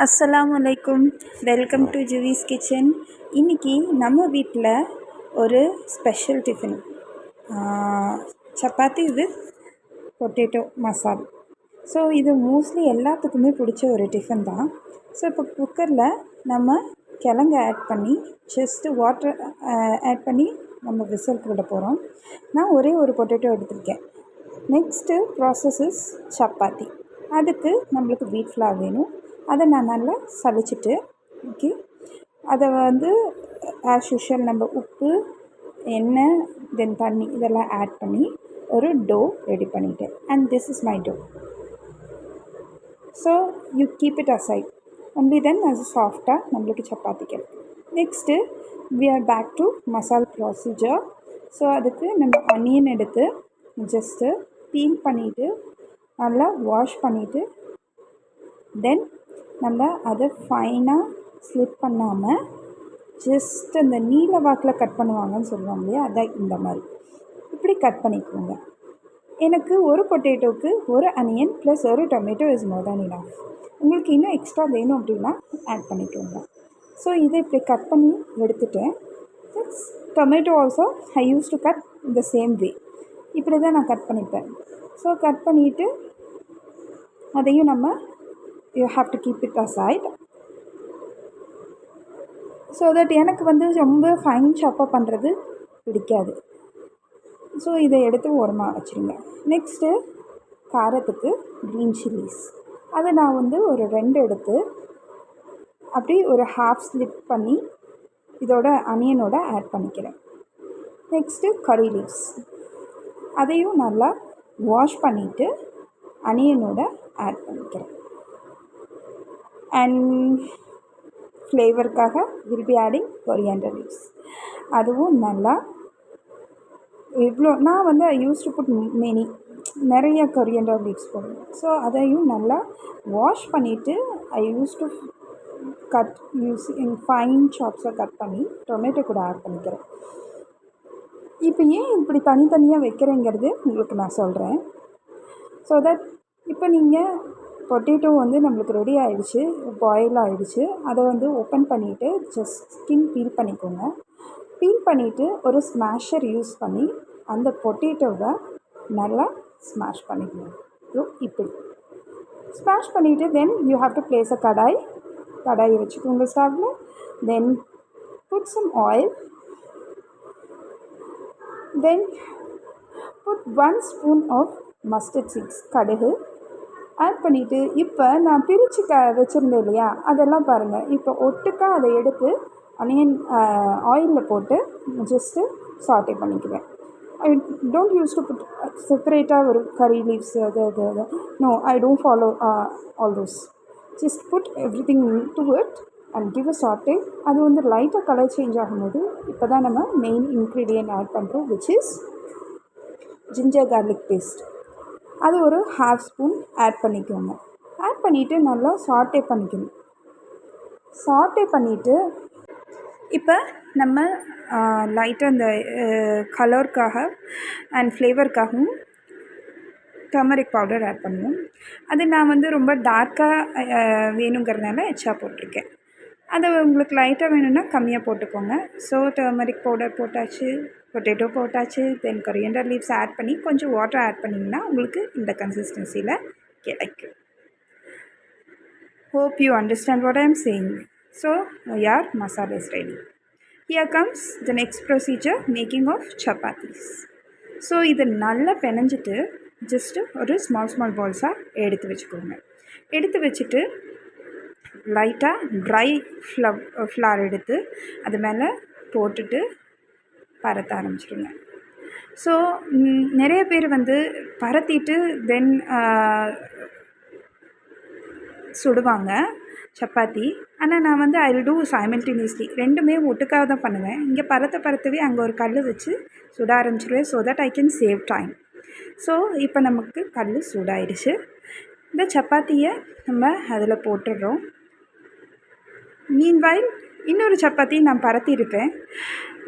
அஸ்ஸலாமு அலைக்கும். Welcome to ஜுவீஸ் கிச்சன். இன்றைக்கி நம்ம வீட்டில் ஒரு special tiffin, chapati with potato masala. So இது மோஸ்ட்லி எல்லாத்துக்குமே பிடிச்ச ஒரு டிஃபன் தான். ஸோ இப்போ குக்கரில் நம்ம கிழங்கு ஆட் பண்ணி ஜஸ்ட்டு வாட்டர் ஆட் பண்ணி நம்ம விசிலுக்கு விட போகிறோம். நான் ஒரே ஒரு பொட்டேட்டோ எடுத்திருக்கேன். Next process is chapati. அதுக்கு நம்மளுக்கு வீட் ஃப்ளார் வேணும். அதை நான் நல்லா சலிச்சிட்டு ஓகே, அதை ஆஸ் யூஷுவல் நம்ம உப்பு, எண்ணெய், தென் தண்ணி இதெல்லாம் ஆட் பண்ணி ஒரு டோ ரெடி பண்ணிட்டேன். And this is my dough. So you keep it aside only, then அது சாஃப்டாக நம்மளுக்கு சப்பாத்தி கிடைக்கும். Next we are back to masala procedure. So அதுக்கு நம்ம ஆனியன் எடுத்து ஜஸ்ட்டு பீல் பண்ணிவிட்டு நல்லா வாஷ் பண்ணிவிட்டு தென் நம்ம அதை ஃபைனாக ஸ்லிப் பண்ணாமல் ஜஸ்ட் அந்த நீல வாக்கில் கட் பண்ணுவாங்கன்னு சொல்லுவாங்க இல்லையா, அதான் இந்த மாதிரி இப்படி கட் பண்ணிக்கோங்க. எனக்கு ஒரு பொட்டேட்டோவுக்கு ஒரு அனியன் ப்ளஸ் ஒரு tomato is more than enough. உங்களுக்கு இன்னும் எக்ஸ்ட்ரா வேணும் அப்படின்னா ஆட் பண்ணிக்கோங்க. ஸோ இதை இப்படி கட் பண்ணி எடுத்துட்டேன். Tomato also I use to cut இந்த சேம் வே. இப்படி தான் நான் கட் பண்ணிப்பேன். ஸோ கட் பண்ணிவிட்டு அதையும் நம்ம you have to keep it aside so that எனக்கு ரொம்ப ஃபைன் சாப்பாக பண்ணுறது பிடிக்காது. ஸோ இதை எடுத்து ஓரமாக வச்சுருங்க. நெக்ஸ்ட்டு காரத்துக்கு க்ரீன் சில்லிஸ், அதை நான் ஒரு 2 எடுத்து அப்படி ஒரு ஹாஃப் ஸ்லிப் பண்ணி இதோட அனியனோட ஆட் பண்ணிக்கிறேன். நெக்ஸ்ட்டு கரி லீவ்ஸ், அதையும் நல்லா வாஷ் பண்ணிவிட்டு அனியனோட ஆட் பண்ணிக்கிறேன். அண்ட் ஃப்ளேவருக்காக will be adding coriander leaves. அதுவும் நல்லா இவ்வளோ நான் ஐ யூஸ் டு புட் நிறைய கொரியாண்டர் லீவ்ஸ் போடுவேன். ஸோ அதையும் நல்லா வாஷ் பண்ணிவிட்டு I use to cut using fine சாப்ஸை கட் பண்ணி டொமேட்டோ கூட ஆட் பண்ணிக்கிறேன். இப்போ ஏன் இப்படி தனித்தனியாக வைக்கிறேங்கிறது உங்களுக்கு நான் சொல்கிறேன். ஸோ தட் இப்போ நீங்கள் பொட்டேட்டோ நம்மளுக்கு ரெடி ஆகிடுச்சு, பாயில் ஆகிடுச்சு. அதை ஓப்பன் பண்ணிவிட்டு ஜஸ்ட் ஸ்கின் பீல் பண்ணிக்கோங்க. பீல் பண்ணிவிட்டு ஒரு ஸ்மாஷர் யூஸ் பண்ணி அந்த பொட்டேட்டோவை நல்லா ஸ்மாஷ் பண்ணிக்கணும். ஸோ இப்படி ஸ்மாஷ் பண்ணிவிட்டு then you have to place a கடாயை வச்சுக்கோங்க ஸ்டவ்வில். Then put some oil, then put 1 spoon of mustard seeds, கடுகு ஆட் பண்ணிவிட்டு இப்போ நான் பிரித்து வச்சுருந்தேன் இல்லையா, அதெல்லாம் பாருங்கள். இப்போ ஒட்டுக்காக அதை எடுத்து அனியன் ஆயிலில் போட்டு ஜஸ்ட்டு சாட்டே பண்ணிக்குவேன். I don't use to put செப்பரேட்டாக ஒரு கரி லீவ்ஸ் அது no, I don't follow all those. Just put everything to it and give a saute. அது லைட்டாக கலர் சேஞ்ச் ஆகும்போது இப்போ தான் நம்ம மெயின் இன்க்ரீடியன்ட் ஆட் பண்ணுறோம், which is ginger garlic paste. அது ஒரு ஹாஃப் ஸ்பூன் ஆட் பண்ணிக்கோங்க. ஆட் பண்ணிவிட்டு நல்லா சாட்டே பண்ணிக்கணும். சாட்டே பண்ணிவிட்டு இப்போ நம்ம லைட்டாக இந்த கலருக்காக அண்ட் ஃப்ளேவருக்காகவும் டர்மரிக் பவுடர் ஆட் பண்ணுவோம். அது நான் ரொம்ப டார்க்காக வேணுங்கிறதுனால எச்சா போட்டிருக்கேன். அதை உங்களுக்கு லைட்டாக வேணும்னா கம்மியாக போட்டுக்கோங்க. ஸோ டர்மரிக் பவுடர் போட்டாச்சு, பொட்டேட்டோ போட்டாச்சு, தென் கொரியாண்டர் லீவ்ஸ் ஆட் பண்ணி கொஞ்சம் வாட்டர் ஆட் பண்ணிங்கன்னா உங்களுக்கு இந்த கன்சிஸ்டன்சியில் கிடைக்கும். Hope you understand what I am saying. So your masala is ready. Here comes the next procedure, making of chapatis. So இதை நல்லா பிணைஞ்சிட்டு ஜஸ்ட்டு ஒரு ஸ்மால் பால்ஸாக எடுத்து வச்சுக்கோங்க. எடுத்து வச்சுட்டு லைட்டாக ட்ரை ஃப்ளார் எடுத்து அது மேலே போட்டுட்டு பரத்த ஆரம்பிச்சிடுங்க. ஸோ நிறைய பேர் பரத்திட்டு தென் சுடுவாங்க சப்பாத்தி. ஆனால் நான் ஐ வில் டூ சைமல்டேனியஸ்லி, ரெண்டுமே ஒட்டுக்காக தான் பண்ணுவேன். இங்கே பரத்தவே அங்கே ஒரு கல் வச்சு சுட ஆரம்பிச்சிடுவேன், so that I can save time. So இப்போ நமக்கு கல் சூடாயிடுச்சு. இந்த சப்பாத்தியை நம்ம அதில் போட்டுடுறோம். மீன்வைல் இன்னொரு சப்பாத்தி நான் பரத்தியிருப்பேன்.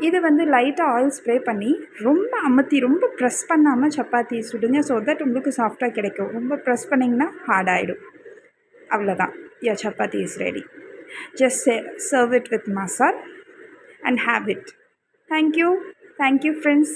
இது லைட்டாக ஆயில் ஸ்ப்ரே பண்ணி ரொம்ப அமுத்தி ரொம்ப ப்ரெஸ் பண்ணாமல் சப்பாத்தி சுடுங்க. ஸோ தட் உங்களுக்கு சாஃப்டாக கிடைக்கும். ரொம்ப ப்ரெஸ் பண்ணிங்கன்னா ஹார்ட் ஆகிடும். அவ்வளோதான். your chapati is ready. Just serve it with masala and have it. Thank you. Thank you, friends.